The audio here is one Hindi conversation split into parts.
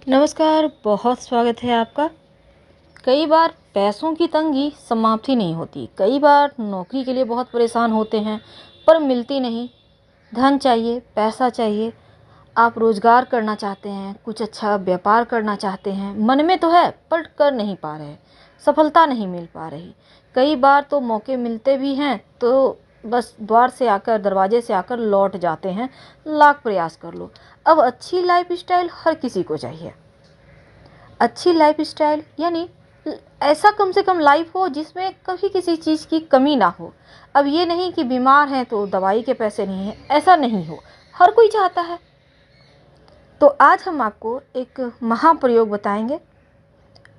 नमस्कार, बहुत स्वागत है आपका। कई बार पैसों की तंगी समाप्ति नहीं होती। कई बार नौकरी के लिए बहुत परेशान होते हैं पर मिलती नहीं। धन चाहिए, पैसा चाहिए, आप रोज़गार करना चाहते हैं, कुछ अच्छा व्यापार करना चाहते हैं, मन में तो है पर कर नहीं पा रहे, सफलता नहीं मिल पा रही। कई बार तो मौके मिलते भी हैं तो बस द्वार से आकर, दरवाजे से आकर लौट जाते हैं, लाख प्रयास कर लो। अब अच्छी लाइफस्टाइल हर किसी को चाहिए। अच्छी लाइफस्टाइल यानी ऐसा कम से कम लाइफ हो जिसमें कभी किसी चीज़ की कमी ना हो। अब ये नहीं कि बीमार हैं तो दवाई के पैसे नहीं हैं, ऐसा नहीं हो। हर कोई चाहता है। तो आज हम आपको एक महाप्रयोग बताएंगे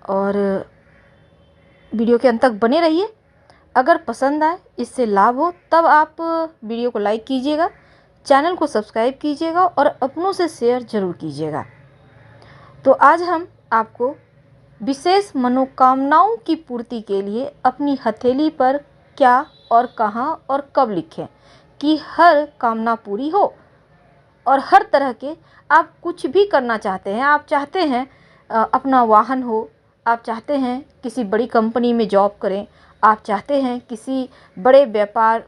और वीडियो के अंत तक बने रहिए। अगर पसंद आए, इससे लाभ हो, तब आप वीडियो को लाइक कीजिएगा, चैनल को सब्सक्राइब कीजिएगा और अपनों से शेयर ज़रूर कीजिएगा। तो आज हम आपको विशेष मनोकामनाओं की पूर्ति के लिए अपनी हथेली पर क्या और कहाँ और कब लिखें कि हर कामना पूरी हो। और हर तरह के आप कुछ भी करना चाहते हैं, आप चाहते हैं अपना वाहन हो, आप चाहते हैं किसी बड़ी कंपनी में जॉब करें, आप चाहते हैं किसी बड़े व्यापार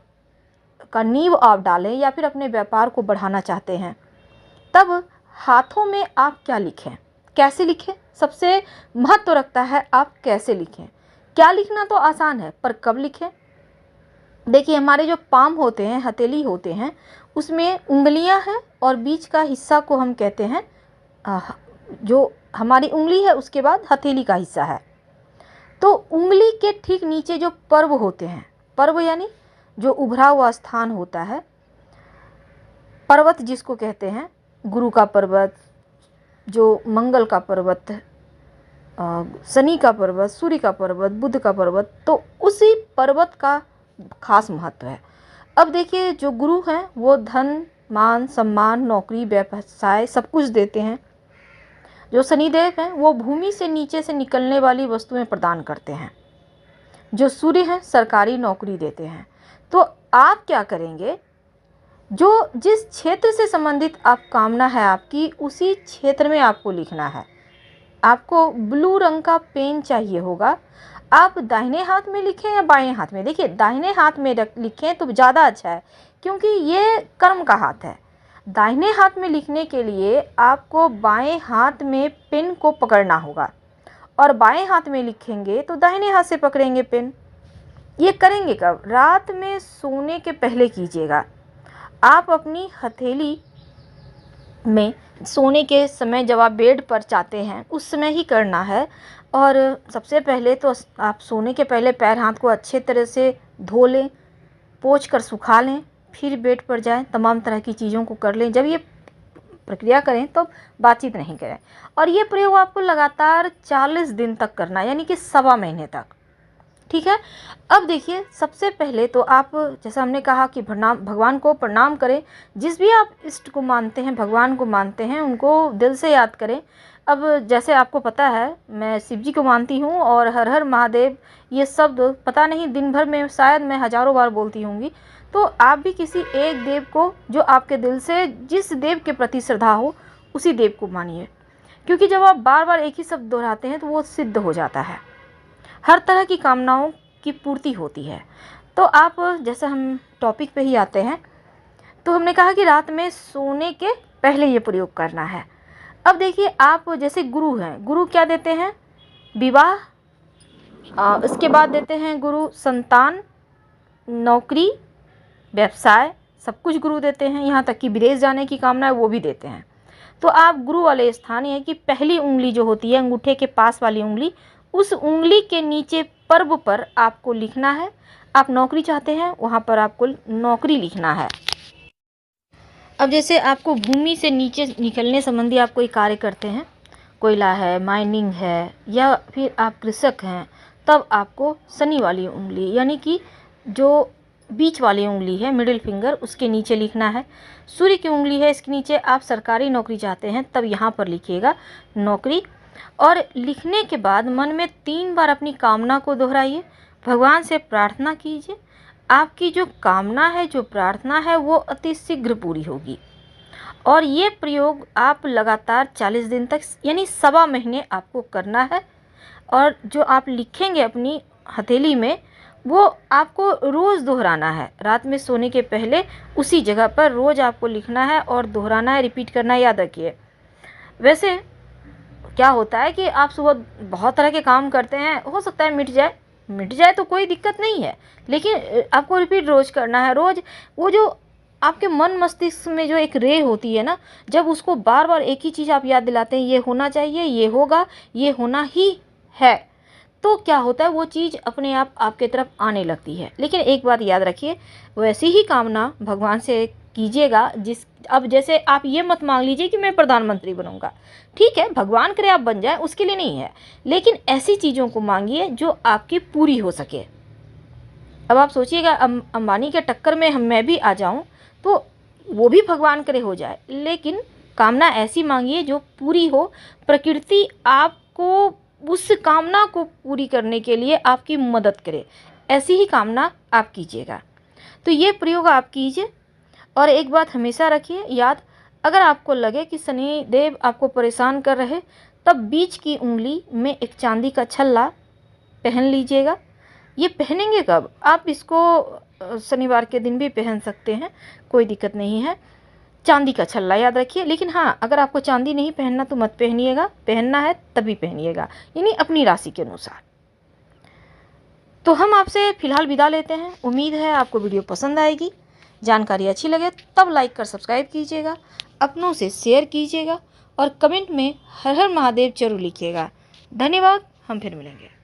का नींव आप डालें या फिर अपने व्यापार को बढ़ाना चाहते हैं, तब हाथों में आप क्या लिखें, कैसे लिखें, सबसे महत्व रखता है आप कैसे लिखें। क्या लिखना तो आसान है पर कब लिखें। देखिए, हमारे जो पाम होते हैं, हथेली होते हैं, उसमें उंगलियां हैं और बीच का हिस्सा को हम कहते हैं जो हमारी उंगली है, उसके बाद हथेली का हिस्सा है। तो उंगली के ठीक नीचे जो पर्व होते हैं, पर्व यानी जो उभरा हुआ स्थान होता है, पर्वत जिसको कहते हैं, गुरु का पर्वत, जो मंगल का पर्वत, शनि का पर्वत, सूर्य का पर्वत, बुध का पर्वत, तो उसी पर्वत का खास महत्व है। अब देखिए, जो गुरु हैं वो धन, मान, सम्मान, नौकरी, व्यवसाय सब कुछ देते हैं। जो शनिदेव हैं वो भूमि से नीचे से निकलने वाली वस्तुएं प्रदान करते हैं। जो सूर्य हैं सरकारी नौकरी देते हैं। तो आप क्या करेंगे, जो जिस क्षेत्र से संबंधित आप कामना है आपकी, उसी क्षेत्र में आपको लिखना है। आपको ब्लू रंग का पेन चाहिए होगा। आप दाहिने हाथ में लिखें या बाएं हाथ में। देखिए, दाहिने हाथ में लिखें तो ज़्यादा अच्छा है क्योंकि ये कर्म का हाथ है। दाहिने हाथ में लिखने के लिए आपको बाएं हाथ में पेन को पकड़ना होगा और बाएं हाथ में लिखेंगे तो दाहिने हाथ से पकड़ेंगे पेन। ये करेंगे कब? रात में सोने के पहले कीजिएगा। आप अपनी हथेली में सोने के समय जब आप बेड पर चाहते हैं उस समय ही करना है। और सबसे पहले तो आप सोने के पहले पैर हाथ को अच्छे तरह से धो लें, पोंछ कर सुखा लें, फिर बेड पर जाएं, तमाम तरह की चीज़ों को कर लें। जब ये प्रक्रिया करें तो बातचीत नहीं करें। और ये प्रयोग आपको लगातार 40 दिन तक करना है, यानी कि सवा महीने तक। ठीक है। अब देखिए, सबसे पहले तो आप, जैसा हमने कहा कि भगवान को प्रणाम करें। जिस भी आप इष्ट को मानते हैं, भगवान को मानते हैं, उनको दिल से याद करें। अब जैसे आपको पता है, मैं शिव जी को मानती हूँ और हर हर महादेव ये शब्द पता नहीं दिन भर में शायद मैं हज़ारों बार बोलती होंगी। तो आप भी किसी एक देव को, जो आपके दिल से जिस देव के प्रति श्रद्धा हो, उसी देव को मानिए। क्योंकि जब आप बार बार एक ही शब्द दोहराते हैं तो वो सिद्ध हो जाता है। हर तरह की कामनाओं की पूर्ति होती है। तो आप, जैसे हम टॉपिक पे ही आते हैं, तो हमने कहा कि रात में सोने के पहले ये प्रयोग करना है। अब देखिए, आप जैसे गुरु हैं, गुरु क्या देते हैं? विवाह, इसके बाद देते हैं गुरु संतान, नौकरी, व्यवसाय, सब कुछ गुरु देते हैं। यहाँ तक कि विदेश जाने की कामना है वो भी देते हैं। तो आप गुरु वाले स्थान है कि पहली उंगली जो होती है, अंगूठे के पास वाली उंगली, उस उंगली के नीचे पर्व पर आपको लिखना है। आप नौकरी चाहते हैं, वहाँ पर आपको नौकरी लिखना है। अब जैसे आपको भूमि से नीचे निकलने संबंधी आप कोई कार्य करते हैं, कोयला है, माइनिंग है, या फिर आप कृषक हैं, तब आपको शनि वाली उंगली यानी कि जो बीच वाली उंगली है, मिडिल फिंगर, उसके नीचे लिखना है। सूर्य की उंगली है, इसके नीचे आप सरकारी नौकरी चाहते हैं, तब यहाँ पर लिखिएगा नौकरी। और लिखने के बाद मन में 3 बार अपनी कामना को दोहराइए, भगवान से प्रार्थना कीजिए। आपकी जो कामना है, जो प्रार्थना है, वो अति शीघ्र पूरी होगी। और ये प्रयोग आप लगातार 40 दिन तक यानी सवा महीने आपको करना है। और जो आप लिखेंगे अपनी हथेली में वो आपको रोज़ दोहराना है। रात में सोने के पहले उसी जगह पर रोज़ आपको लिखना है और दोहराना है, रिपीट करना है, याद रखिए। वैसे क्या होता है कि आप सुबह बहुत तरह के काम करते हैं, हो सकता है मिट जाए तो कोई दिक्कत नहीं है, लेकिन आपको रिपीट रोज़ करना है। रोज़ वो जो आपके मन मस्तिष्क में जो एक रे होती है ना, जब उसको बार बार एक ही चीज़ आप याद दिलाते हैं, ये होना चाहिए, ये होगा, ये होना ही है, तो क्या होता है वो चीज़ अपने आप आपके तरफ आने लगती है। लेकिन एक बात याद रखिए, वैसी ही कामना भगवान से कीजिएगा अब जैसे आप ये मत मांग लीजिए कि मैं प्रधानमंत्री बनूंगा। ठीक है, भगवान करे आप बन जाए, उसके लिए नहीं है, लेकिन ऐसी चीज़ों को मांगिए जो आपकी पूरी हो सके। अब आप सोचिएगा अंबानी के टक्कर में मैं भी आ जाऊं तो वो भी भगवान करे हो जाए, लेकिन कामना ऐसी मांगिए जो पूरी हो। प्रकृति आपको उस कामना को पूरी करने के लिए आपकी मदद करे, ऐसी ही कामना आप कीजिएगा। तो ये प्रयोग आप कीजिए। और एक बात हमेशा रखिए याद, अगर आपको लगे कि शनिदेव आपको परेशान कर रहे, तब बीच की उंगली में एक चांदी का छल्ला पहन लीजिएगा। ये पहनेंगे कब? आप इसको शनिवार के दिन भी पहन सकते हैं, कोई दिक्कत नहीं है। चांदी का छल्ला याद रखिए। लेकिन हाँ, अगर आपको चांदी नहीं पहनना तो मत पहनिएगा, पहनना है तभी पहनिएगा, यानी अपनी राशि के अनुसार। तो हम आपसे फिलहाल विदा लेते हैं। उम्मीद है आपको वीडियो पसंद आएगी। जानकारी अच्छी लगे तब लाइक कर सब्सक्राइब कीजिएगा, अपनों से शेयर कीजिएगा और कमेंट में हर हर महादेव जरूर लिखिएगा। धन्यवाद। हम फिर मिलेंगे।